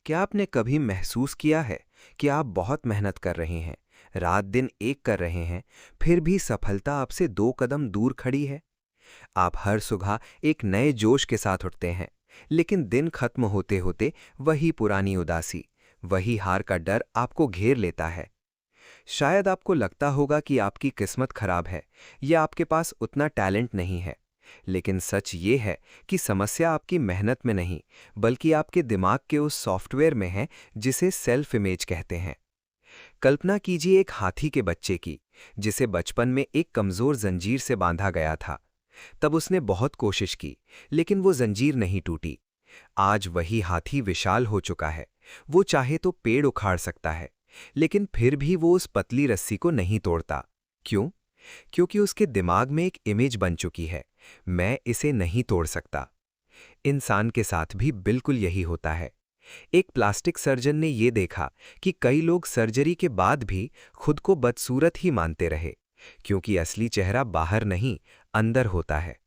क्या आपने कभी महसूस किया है कि आप बहुत मेहनत कर रहे हैं, रात दिन एक कर रहे हैं, फिर भी सफलता आपसे 2 कदम दूर खड़ी है? आप हर सुबह एक नए जोश के साथ उठते हैं, लेकिन दिन खत्म होते होते वही पुरानी उदासी, वही हार का डर आपको घेर लेता है। शायद आपको लगता होगा कि आपकी किस्मत खराब है या आपके पास उतना टैलेंट नहीं है, लेकिन सच ये है कि समस्या आपकी मेहनत में नहीं, बल्कि आपके दिमाग के उस सॉफ्टवेयर में है जिसे सेल्फ इमेज कहते हैं। कल्पना कीजिए एक हाथी के बच्चे की, जिसे बचपन में एक कमजोर जंजीर से बांधा गया था। तब उसने बहुत कोशिश की, लेकिन वो जंजीर नहीं टूटी। आज वही हाथी विशाल हो चुका है। वो चाहे तो पेड़ उखाड़ सकता है, लेकिन फिर भी वो उस पतली रस्सी को नहीं तोड़ता। क्यों? क्योंकि उसके दिमाग में एक इमेज बन चुकी है, मैं इसे नहीं तोड़ सकता। इंसान के साथ भी बिल्कुल यही होता है। एक प्लास्टिक सर्जन ने यह देखा कि कई लोग सर्जरी के बाद भी खुद को बदसूरत ही मानते रहे, क्योंकि असली चेहरा बाहर नहीं, अंदर होता है।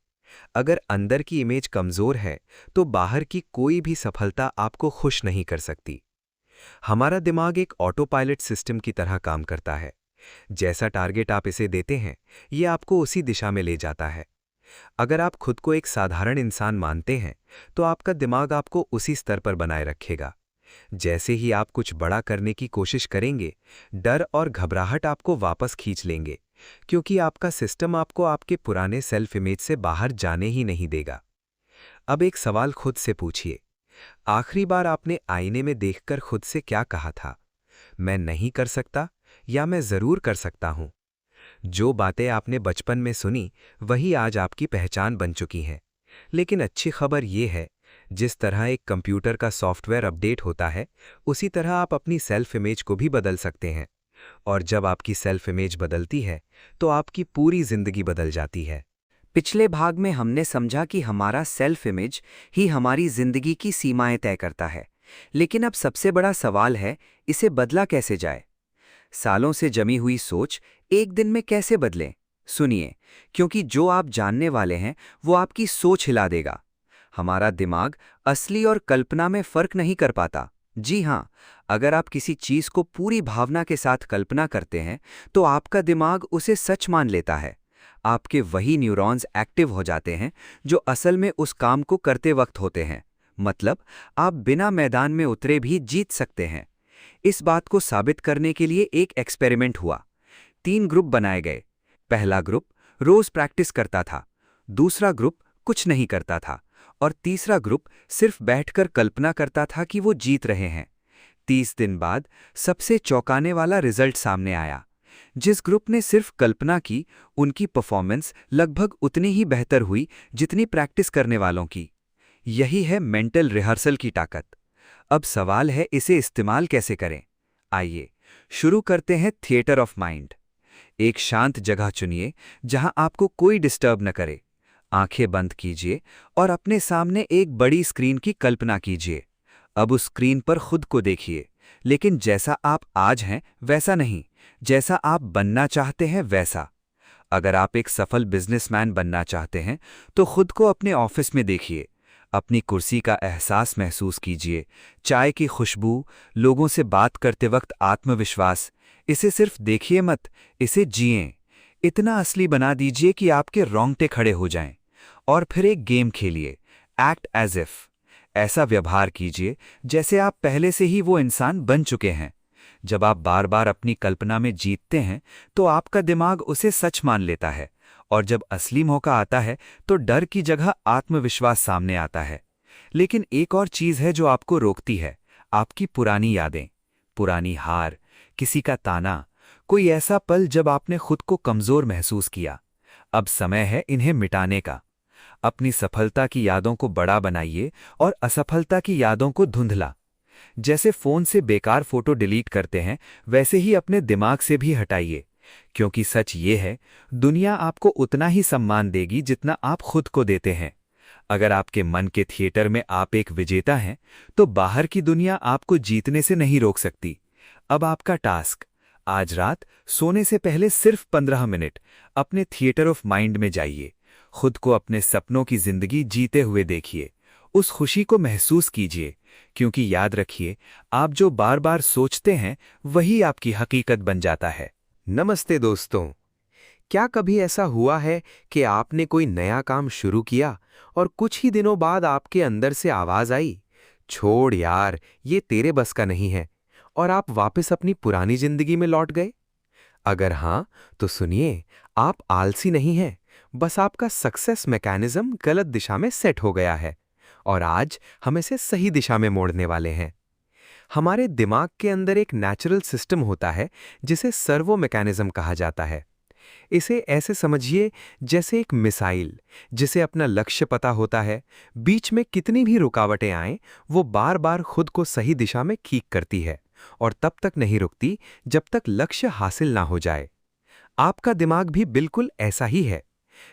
अगर अंदर की इमेज कमजोर है, तो बाहर की कोई भी सफलता आपको खुश नहीं कर सकती। हमारा दिमाग एक ऑटो पायलट सिस्टम की तरह काम करता है। जैसा टारगेट आप इसे देते हैं, यह आपको उसी दिशा में ले जाता है। अगर आप खुद को एक साधारण इंसान मानते हैं, तो आपका दिमाग आपको उसी स्तर पर बनाए रखेगा। जैसे ही आप कुछ बड़ा करने की कोशिश करेंगे, डर और घबराहट आपको वापस खींच लेंगे, क्योंकि आपका सिस्टम आपको आपके पुराने सेल्फ इमेज से बाहर जाने ही नहीं देगा। अब एक सवाल खुद से पूछिए, आखिरी बार आपने आईने में देखकर खुद से क्या कहा था? मैं नहीं कर सकता या मैं जरूर कर सकता हूं? जो बातें आपने बचपन में सुनी, वही आज आपकी पहचान बन चुकी हैं। लेकिन अच्छी खबर यह है, जिस तरह एक कंप्यूटर का सॉफ्टवेयर अपडेट होता है, उसी तरह आप अपनी सेल्फ इमेज को भी बदल सकते हैं। और जब आपकी सेल्फ इमेज बदलती है, तो आपकी पूरी जिंदगी बदल जाती है। पिछले भाग में हमने समझा कि हमारा सेल्फ इमेज ही हमारी जिंदगी की सीमाएं तय करता है। लेकिन अब सबसे बड़ा सवाल है, इसे बदला कैसे जाए? सालों से जमी हुई सोच एक दिन में कैसे बदलें? सुनिए, क्योंकि जो आप जानने वाले हैं वो आपकी सोच हिला देगा। हमारा दिमाग असली और कल्पना में फर्क नहीं कर पाता। जी हाँ, अगर आप किसी चीज को पूरी भावना के साथ कल्पना करते हैं, तो आपका दिमाग उसे सच मान लेता है। आपके वही न्यूरॉन्स एक्टिव हो जाते हैं जो असल में उस काम को करते वक्त होते हैं। मतलब, आप बिना मैदान में उतरे भी जीत सकते हैं। इस बात को साबित करने के लिए एक एक्सपेरिमेंट हुआ। 3 ग्रुप बनाए गए। पहला ग्रुप रोज प्रैक्टिस करता था, दूसरा ग्रुप कुछ नहीं करता था, और तीसरा ग्रुप सिर्फ बैठकर कल्पना करता था कि वो जीत रहे हैं। 30 दिन बाद सबसे चौंकाने वाला रिजल्ट सामने आया। जिस ग्रुप ने सिर्फ कल्पना की, उनकी परफॉर्मेंस लगभग उतनी ही बेहतर हुई जितनी प्रैक्टिस करने वालों की। यही है मेंटल रिहर्सल की ताकत। अब सवाल है, इसे इस्तेमाल कैसे करें? आइए शुरू करते हैं थिएटर ऑफ माइंड। एक शांत जगह चुनिए जहां आपको कोई डिस्टर्ब न करे। आंखें बंद कीजिए और अपने सामने एक बड़ी स्क्रीन की कल्पना कीजिए। अब उस स्क्रीन पर खुद को देखिए, लेकिन जैसा आप आज हैं वैसा नहीं, जैसा आप बनना चाहते हैं वैसा। अगर आप एक सफल बिजनेसमैन बनना चाहते हैं, तो खुद को अपने ऑफिस में देखिए। अपनी कुर्सी का एहसास महसूस कीजिए, चाय की खुशबू, लोगों से बात करते वक्त आत्मविश्वास। इसे सिर्फ देखिए मत, इसे जिएं। इतना असली बना दीजिए कि आपके रोंगटे खड़े हो जाएं। और फिर एक गेम खेलिए, एक्ट एज इफ। ऐसा व्यवहार कीजिए जैसे आप पहले से ही वो इंसान बन चुके हैं। जब आप बार बार अपनी कल्पना में जीतते हैं, तो आपका दिमाग उसे सच मान लेता है, और जब असली मौका आता है, तो डर की जगह आत्मविश्वास सामने आता है। लेकिन एक और चीज है जो आपको रोकती है, आपकी पुरानी यादें, पुरानी हार, किसी का ताना, कोई ऐसा पल जब आपने खुद को कमजोर महसूस किया। अब समय है इन्हें मिटाने का। अपनी सफलता की यादों को बड़ा बनाइए और असफलता की यादों को धुंधला। जैसे फोन से बेकार फोटो डिलीट करते हैं, वैसे ही अपने दिमाग से भी हटाइए। क्योंकि सच ये है, दुनिया आपको उतना ही सम्मान देगी जितना आप खुद को देते हैं। अगर आपके मन के थिएटर में आप एक विजेता हैं, तो बाहर की दुनिया आपको जीतने से नहीं रोक सकती। अब आपका टास्क, आज रात सोने से पहले सिर्फ 15 मिनट अपने थिएटर ऑफ माइंड में जाइए। खुद को अपने सपनों की जिंदगी जीते हुए देखिए। उस खुशी को महसूस कीजिए क्योंकि याद रखिए, आप जो बार बार सोचते हैं वही आपकी हकीकत बन जाता है। नमस्ते दोस्तों। क्या कभी ऐसा हुआ है कि आपने कोई नया काम शुरू किया और कुछ ही दिनों बाद आपके अंदर से आवाज आई, छोड़ यार, ये तेरे बस का नहीं है, और आप वापस अपनी पुरानी जिंदगी में लौट गए? अगर हाँ, तो सुनिए, आप आलसी नहीं हैं, बस आपका सक्सेस मैकेनिज्म गलत दिशा में सेट हो गया है और आज हम इसे सही दिशा में मोड़ने वाले हैं। हमारे दिमाग के अंदर एक नेचुरल सिस्टम होता है जिसे सर्वो मैकेनिज्म कहा जाता है। इसे ऐसे समझिए जैसे एक मिसाइल जिसे अपना लक्ष्य पता होता है, बीच में कितनी भी रुकावटें आएं, वो बार बार खुद को सही दिशा में किक करती है और तब तक नहीं रुकती जब तक लक्ष्य हासिल ना हो जाए। आपका दिमाग भी बिल्कुल ऐसा ही है।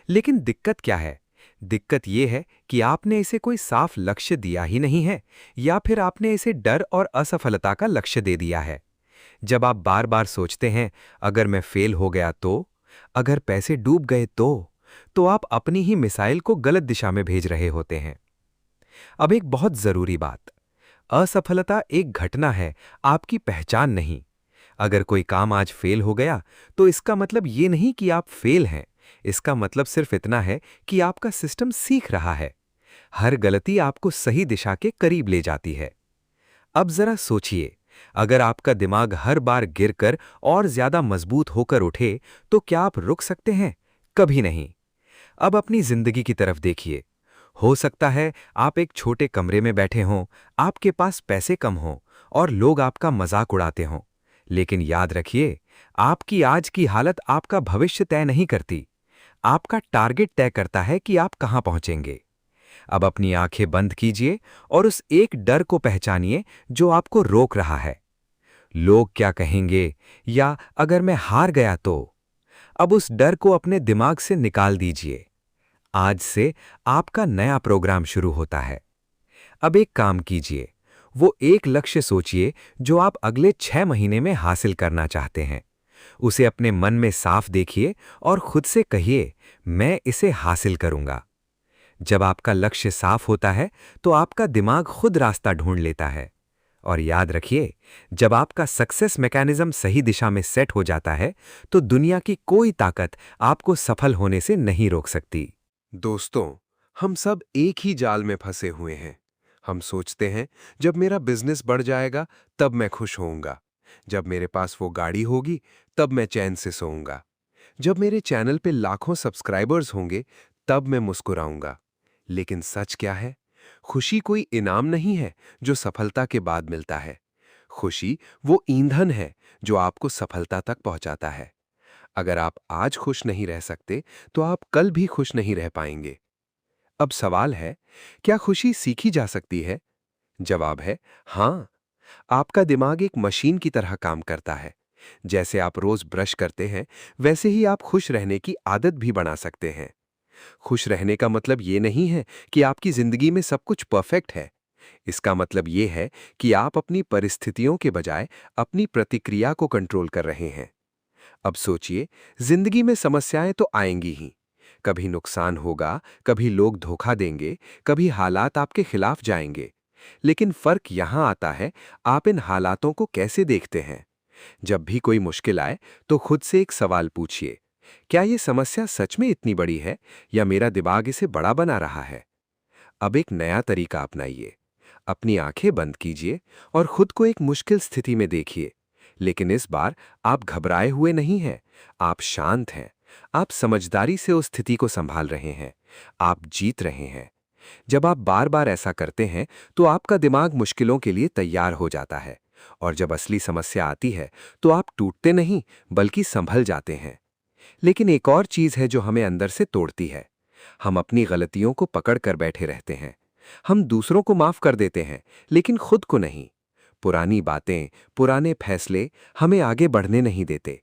लेकिन दिक्कत क्या है? दिक्कत यह है कि आपने इसे कोई साफ लक्ष्य दिया ही नहीं है, या फिर आपने इसे डर और असफलता का लक्ष्य दे दिया है। जब आप बार बार सोचते हैं, अगर मैं फेल हो गया तो, अगर पैसे डूब गए तो आप अपनी ही मिसाइल को गलत दिशा में भेज रहे होते हैं। अब एक बहुत जरूरी बात, असफलता एक घटना है, आपकी पहचान नहीं। अगर कोई काम आज फेल हो गया तो इसका मतलब ये नहीं कि आप फेल हैं, इसका मतलब सिर्फ इतना है कि आपका सिस्टम सीख रहा है। हर गलती आपको सही दिशा के करीब ले जाती है। अब जरा सोचिए, अगर आपका दिमाग हर बार गिरकर और ज्यादा मजबूत होकर उठे तो क्या आप रुक सकते हैं? कभी नहीं। अब अपनी जिंदगी की तरफ देखिए। हो सकता है आप एक छोटे कमरे में बैठे हों, आपके पास पैसे कम हों और लोग आपका मजाक उड़ाते हों। लेकिन याद रखिए, आपकी आज की हालत आपका भविष्य तय नहीं करती। आपका टारगेट तय करता है कि आप कहां पहुंचेंगे। अब अपनी आंखें बंद कीजिए और उस एक डर को पहचानिए जो आपको रोक रहा है। लोग क्या कहेंगे, या अगर मैं हार गया तो? अब उस डर को अपने दिमाग से निकाल दीजिए। आज से आपका नया प्रोग्राम शुरू होता है। अब एक काम कीजिए, वो एक लक्ष्य सोचिए जो आप अगले 6 महीने में हासिल करना चाहते हैं। उसे अपने मन में साफ देखिए और खुद से कहिए, मैं इसे हासिल करूंगा। जब आपका लक्ष्य साफ होता है तो आपका दिमाग खुद रास्ता ढूंढ लेता है। और याद रखिए, जब आपका सक्सेस मैकेनिज्म सही दिशा में सेट हो जाता है तो दुनिया की कोई ताकत आपको सफल होने से नहीं रोक सकती। दोस्तों, हम सब एक ही जाल में फंसे हुए हैं। हम सोचते हैं, जब मेरा बिजनेस बढ़ जाएगा तब मैं खुश होऊंगा, जब मेरे पास वो गाड़ी होगी तब मैं चैन से सोऊंगा, जब मेरे चैनल पे लाखों सब्सक्राइबर्स होंगे तब मैं मुस्कुराऊंगा। लेकिन सच क्या है? खुशी कोई इनाम नहीं है जो सफलता के बाद मिलता है। खुशी वो ईंधन है जो आपको सफलता तक पहुंचाता है। अगर आप आज खुश नहीं रह सकते तो आप कल भी खुश नहीं रह पाएंगे। अब सवाल है, क्या खुशी सीखी जा सकती है? जवाब है हाँ। आपका दिमाग एक मशीन की तरह काम करता है। जैसे आप रोज ब्रश करते हैं, वैसे ही आप खुश रहने की आदत भी बना सकते हैं। खुश रहने का मतलब ये नहीं है कि आपकी जिंदगी में सब कुछ परफेक्ट है। इसका मतलब ये है कि आप अपनी परिस्थितियों के बजाय अपनी प्रतिक्रिया को कंट्रोल कर रहे हैं। अब सोचिए, जिंदगी में समस्याएं तो आएंगी ही। कभी नुकसान होगा, कभी लोग धोखा देंगे, कभी हालात आपके खिलाफ जाएंगे। लेकिन फर्क यहां आता है, आप इन हालातों को कैसे देखते हैं। जब भी कोई मुश्किल आए तो खुद से एक सवाल पूछिए, क्या ये समस्या सच में इतनी बड़ी है या मेरा दिमाग इसे बड़ा बना रहा है? अब एक नया तरीका अपनाइए। अपनी आंखें बंद कीजिए और खुद को एक मुश्किल स्थिति में देखिए। लेकिन इस बार आप घबराए हुए नहीं हैं, आप शांत हैं। आप समझदारी से उस स्थिति को संभाल रहे हैं। आप जीत रहे हैं। जब आप बार बार ऐसा करते हैं तो आपका दिमाग मुश्किलों के लिए तैयार हो जाता है, और जब असली समस्या आती है तो आप टूटते नहीं बल्कि संभल जाते हैं। लेकिन एक और चीज है जो हमें अंदर से तोड़ती है। हम अपनी गलतियों को पकड़ कर बैठे रहते हैं। हम दूसरों को माफ कर देते हैं, लेकिन खुद को नहीं। पुरानी बातें, पुराने फैसले हमें आगे बढ़ने नहीं देते।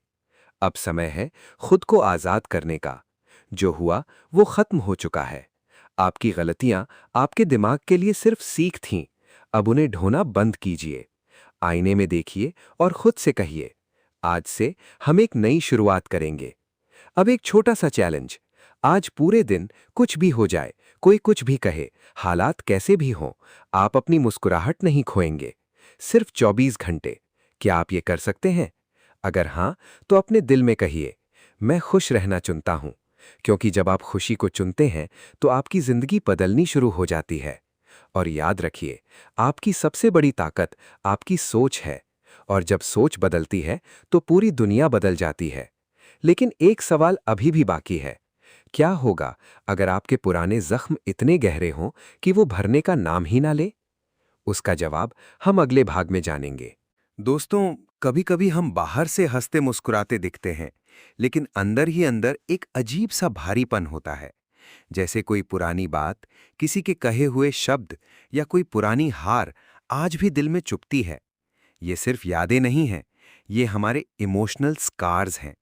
अब समय है खुद को आजाद करने का। जो हुआ वो खत्म हो चुका है। आपकी गलतियां आपके दिमाग के लिए सिर्फ सीख थीं। अब उन्हें ढोना बंद कीजिए। आईने में देखिए और खुद से कहिए, आज से हम एक नई शुरुआत करेंगे। अब एक छोटा सा चैलेंज। आज पूरे दिन कुछ भी हो जाए, कोई कुछ भी कहे, हालात कैसे भी हों, आप अपनी मुस्कुराहट नहीं खोएंगे। सिर्फ 24 घंटे। क्या आप ये कर सकते हैं? अगर हाँ, तो अपने दिल में कहिए, मैं खुश रहना चुनता हूं। क्योंकि जब आप खुशी को चुनते हैं, तो आपकी जिंदगी बदलनी शुरू हो जाती है। और याद रखिए, आपकी सबसे बड़ी ताकत आपकी सोच है। और जब सोच बदलती है, तो पूरी दुनिया बदल जाती है। लेकिन एक सवाल अभी भी बाकी है। क्या होगा अगर आपके पुराने जख्म इतने गहरे हों कि वो भरने का नाम ही ना ले? उसका जवाब हम अगले भाग में जानेंगे। दोस्तों, कभी-कभी हम बाहर से हंसते मुस्कुराते दिखते हैं, लेकिन अंदर ही अंदर एक अजीब सा भारीपन होता है। जैसे कोई पुरानी बात, किसी के कहे हुए शब्द या कोई पुरानी हार आज भी दिल में चुभती है। ये सिर्फ यादें नहीं हैं, ये हमारे इमोशनल स्कार्स हैं।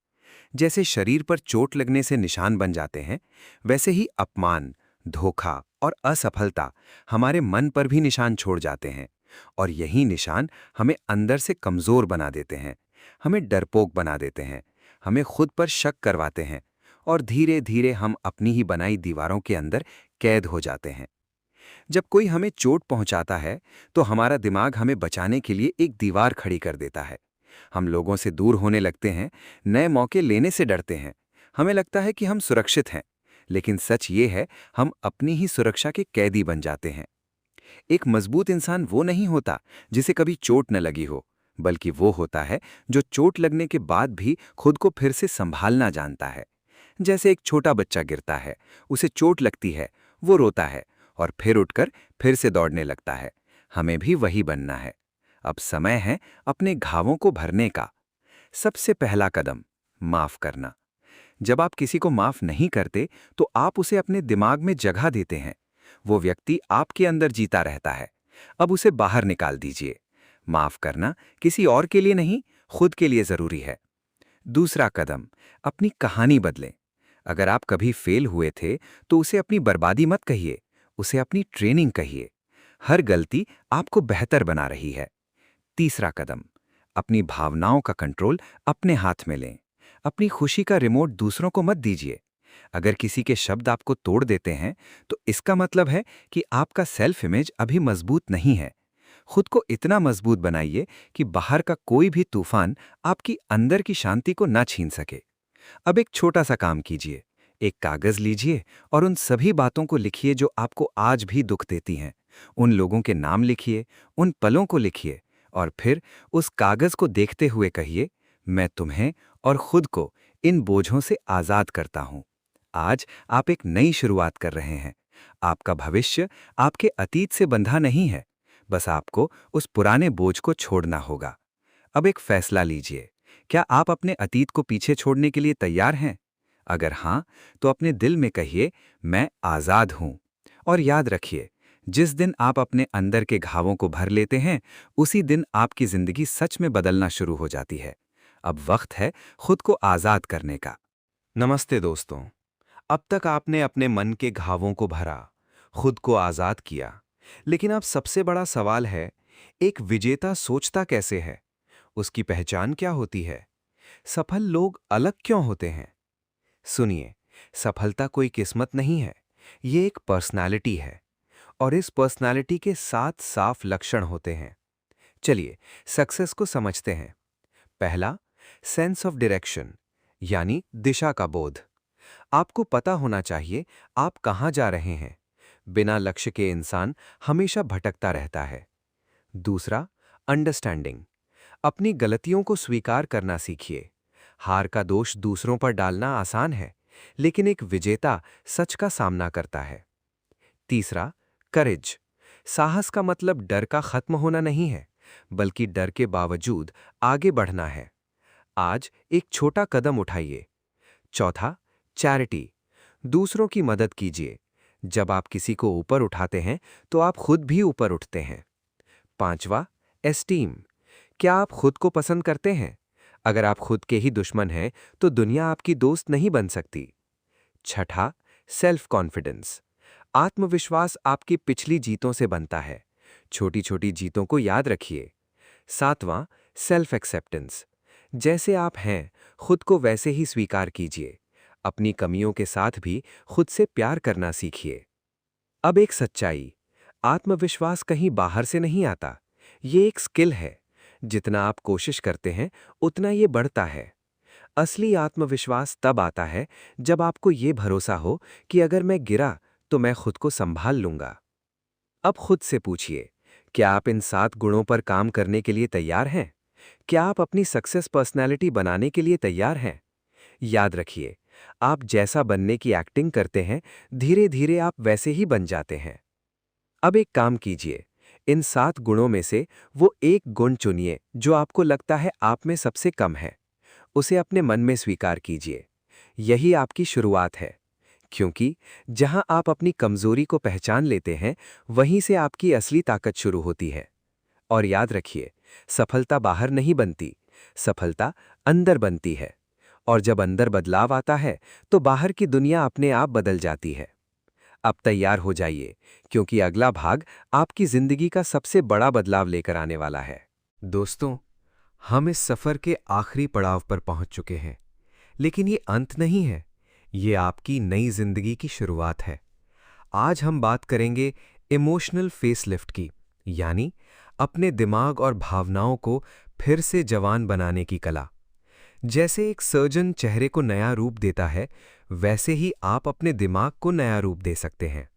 जैसे शरीर पर चोट लगने से निशान बन जाते हैं, वैसे ही अपमान, धोखा और असफलता हमारे मन पर भी निशान छोड़ जाते हैं। और यही निशान हमें अंदर से कमज़ोर बना देते हैं, हमें डरपोक बना देते हैं, हमें खुद पर शक करवाते हैं, और धीरे धीरे हम अपनी ही बनाई दीवारों के अंदर कैद हो जाते हैं। जब कोई हमें चोट पहुंचाता है, तो हमारा दिमाग हमें बचाने के लिए एक दीवार खड़ी कर देता है। हम लोगों से दूर होने लगते हैं, नए मौके लेने से डरते हैं। हमें लगता है कि हम सुरक्षित हैं, लेकिन सच ये है, हम अपनी ही सुरक्षा के कैदी बन जाते हैं। एक मजबूत इंसान वो नहीं होता जिसे कभी चोट न लगी हो, बल्कि वो होता है जो चोट लगने के बाद भी खुद को फिर से संभालना जानता है। जैसे एक छोटा बच्चा गिरता है, उसे चोट लगती है, वो रोता है और फिर उठकर फिर से दौड़ने लगता है। हमें भी वही बनना है। अब समय है अपने घावों को भरने का। सबसे पहला कदम, माफ करना। जब आप किसी को माफ नहीं करते, तो आप उसे अपने दिमाग में जगह देते हैं। वो व्यक्ति आपके अंदर जीता रहता है। अब उसे बाहर निकाल दीजिए। माफ करना किसी और के लिए नहीं, खुद के लिए जरूरी है। दूसरा कदम, अपनी कहानी बदलें। अगर आप कभी फेल हुए थे, तो उसे अपनी बर्बादी मत कहिए, उसे अपनी ट्रेनिंग कहिए। हर गलती आपको बेहतर बना रही है। तीसरा कदम, अपनी भावनाओं का कंट्रोल अपने हाथ में लें। अपनी खुशी का रिमोट दूसरों को मत दीजिए। अगर किसी के शब्द आपको तोड़ देते हैं, तो इसका मतलब है कि आपका सेल्फ इमेज अभी मजबूत नहीं है। खुद को इतना मजबूत बनाइए कि बाहर का कोई भी तूफान आपकी अंदर की शांति को ना छीन सके। अब एक छोटा सा काम कीजिए। एक कागज लीजिए और उन सभी बातों को लिखिए जो आपको आज भी दुख देती हैं। उन लोगों के नाम लिखिए, उन पलों को लिखिए, और फिर उस कागज को देखते हुए कहिए, मैं तुम्हें और खुद को इन बोझों से आजाद करता हूं। आज आप एक नई शुरुआत कर रहे हैं। आपका भविष्य आपके अतीत से बंधा नहीं है। बस आपको उस पुराने बोझ को छोड़ना होगा। अब एक फैसला लीजिए। क्या आप अपने अतीत को पीछे छोड़ने के लिए तैयार हैं? अगर हां, तो अपने दिल में कहिए, मैं आजाद हूं। और याद रखिए, जिस दिन आप अपने अंदर के घावों को भर लेते हैं, उसी दिन आपकी जिंदगी सच में बदलना शुरू हो जाती है। अब वक्त है खुद को आजाद करने का। नमस्ते दोस्तों। अब तक आपने अपने मन के घावों को भरा, खुद को आजाद किया। लेकिन अब सबसे बड़ा सवाल है, एक विजेता सोचता कैसे है? उसकी पहचान क्या होती है? सफल लोग अलग क्यों होते हैं? सुनिए, सफलता कोई किस्मत नहीं है, ये एक पर्सनालिटी है। और इस पर्सनालिटी के 7 साफ लक्षण होते हैं। चलिए सक्सेस को समझते हैं। पहला, सेंस ऑफ डायरेक्शन, यानी दिशा का बोध। आपको पता होना चाहिए आप कहां जा रहे हैं। बिना लक्ष्य के इंसान हमेशा भटकता रहता है। दूसरा, अंडरस्टैंडिंग, अपनी गलतियों को स्वीकार करना सीखिए। हार का दोष दूसरों पर डालना आसान है, लेकिन एक विजेता सच का सामना करता है। तीसरा, करेज, साहस का मतलब डर का खत्म होना नहीं है, बल्कि डर के बावजूद आगे बढ़ना है। आज एक छोटा कदम उठाइए। चौथा, चैरिटी, दूसरों की मदद कीजिए। जब आप किसी को ऊपर उठाते हैं, तो आप खुद भी ऊपर उठते हैं। पांचवा, एस्टीम, क्या आप खुद को पसंद करते हैं? अगर आप खुद के ही दुश्मन हैं, तो दुनिया आपकी दोस्त नहीं बन सकती। छठा, सेल्फ कॉन्फिडेंस, आत्मविश्वास आपकी पिछली जीतों से बनता है। छोटी छोटी जीतों को याद रखिए। सातवां, सेल्फ एक्सेप्टेंस, जैसे आप हैं खुद को वैसे ही स्वीकार कीजिए। अपनी कमियों के साथ भी खुद से प्यार करना सीखिए। अब एक सच्चाई, आत्मविश्वास कहीं बाहर से नहीं आता। ये एक स्किल है। जितना आप कोशिश करते हैं, उतना ये बढ़ता है। असली आत्मविश्वास तब आता है जब आपको ये भरोसा हो कि अगर मैं गिरा तो मैं खुद को संभाल लूंगा। अब खुद से पूछिए, क्या आप इन 7 गुणों पर काम करने के लिए तैयार हैं? क्या आप अपनी सक्सेस पर्सनैलिटी बनाने के लिए तैयार हैं? याद रखिए, आप जैसा बनने की एक्टिंग करते हैं, धीरे धीरे आप वैसे ही बन जाते हैं। अब एक काम कीजिए, इन 7 गुणों में से वो एक गुण चुनिए जो आपको लगता है आप में सबसे कम है। उसे अपने मन में स्वीकार कीजिए। यही आपकी शुरुआत है, क्योंकि जहां आप अपनी कमजोरी को पहचान लेते हैं, वहीं से आपकी असली ताकत शुरू होती है। और याद रखिए, सफलता बाहर नहीं बनती, सफलता अंदर बनती है। और जब अंदर बदलाव आता है, तो बाहर की दुनिया अपने आप बदल जाती है। अब तैयार हो जाइए, क्योंकि अगला भाग आपकी जिंदगी का सबसे बड़ा बदलाव लेकर आने वाला है। दोस्तों, हम इस सफर के आखिरी पड़ाव पर पहुंच चुके हैं, लेकिन ये अंत नहीं है। ये आपकी नई जिंदगी की शुरुआत है। आज हम बात करेंगे इमोशनल फेसलिफ्ट की, यानी अपने दिमाग और भावनाओं को फिर से जवान बनाने की कला। जैसे एक सर्जन चेहरे को नया रूप देता है, वैसे ही आप अपने दिमाग को नया रूप दे सकते हैं।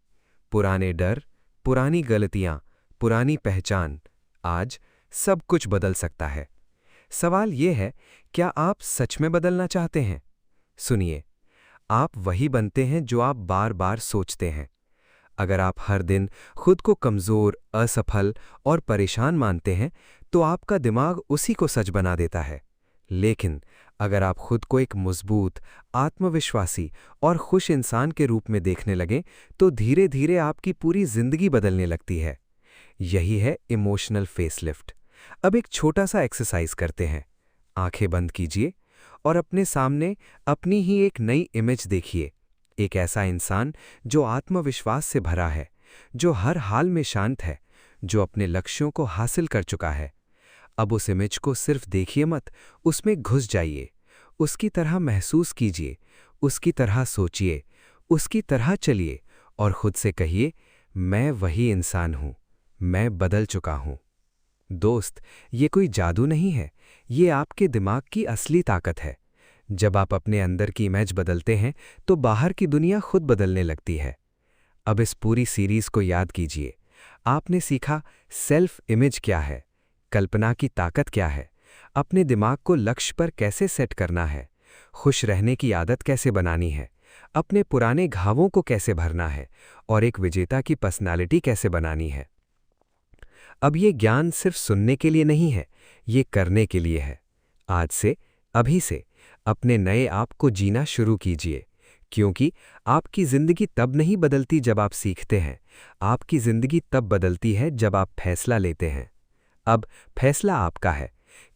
पुराने डर, पुरानी गलतियां, पुरानी पहचान, आज सब कुछ बदल सकता है। सवाल यह है, क्या आप सच में बदलना चाहते हैं? सुनिए, आप वही बनते हैं जो आप बार बार सोचते हैं। अगर आप हर दिन खुद को कमजोर, असफल और परेशान मानते हैं, तो आपका दिमाग उसी को सच बना देता है। लेकिन अगर आप खुद को एक मजबूत, आत्मविश्वासी और खुश इंसान के रूप में देखने लगें, तो धीरे धीरे आपकी पूरी जिंदगी बदलने लगती है। यही है इमोशनल फेसलिफ्ट। अब एक छोटा सा एक्सरसाइज करते हैं। आंखें बंद कीजिए और अपने सामने अपनी ही एक नई इमेज देखिए। एक ऐसा इंसान जो आत्मविश्वास से भरा है, जो हर हाल में शांत है, जो अपने लक्ष्यों को हासिल कर चुका है। अब उस इमेज को सिर्फ देखिए मत, उसमें घुस जाइए। उसकी तरह महसूस कीजिए, उसकी तरह सोचिए, उसकी तरह चलिए और खुद से कहिए, मैं वही इंसान हूं, मैं बदल चुका हूं। दोस्त, ये कोई जादू नहीं है, ये आपके दिमाग की असली ताकत है। जब आप अपने अंदर की इमेज बदलते हैं, तो बाहर की दुनिया खुद बदलने लगती है। अब इस पूरी सीरीज को याद कीजिए। आपने सीखा सेल्फ इमेज क्या है, कल्पना की ताकत क्या है, अपने दिमाग को लक्ष्य पर कैसे सेट करना है, खुश रहने की आदत कैसे बनानी है, अपने पुराने घावों को कैसे भरना है और एक विजेता की पर्सनालिटी कैसे बनानी है। अब ये ज्ञान सिर्फ सुनने के लिए नहीं है, ये करने के लिए है। आज से, अभी से अपने नए आप को जीना शुरू कीजिए, क्योंकि आपकी जिंदगी तब नहीं बदलती जब आप सीखते हैं, आपकी जिंदगी तब बदलती है जब आप फैसला लेते हैं। अब फैसला आपका है,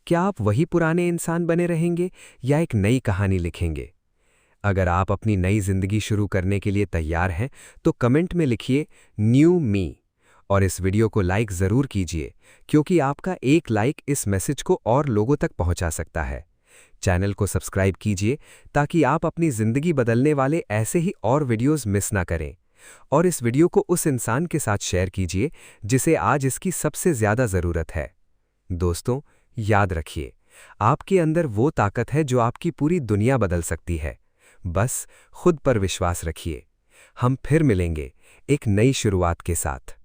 क्या आप वही पुराने इंसान बने रहेंगे या एक नई कहानी लिखेंगे? अगर आप अपनी नई जिंदगी शुरू करने के लिए तैयार हैं, तो कमेंट में लिखिए न्यू मी और इस वीडियो को लाइक जरूर कीजिए, क्योंकि आपका एक लाइक इस मैसेज को और लोगों तक पहुंचा सकता है। चैनल को सब्सक्राइब कीजिए ताकि आप अपनी जिंदगी बदलने वाले ऐसे ही और वीडियोस मिस ना करें। और इस वीडियो को उस इंसान के साथ शेयर कीजिए जिसे आज इसकी सबसे ज्यादा जरूरत है। दोस्तों, याद रखिए, आपके अंदर वो ताकत है जो आपकी पूरी दुनिया बदल सकती है। बस खुद पर विश्वास रखिए। हम फिर मिलेंगे एक नई शुरुआत के साथ।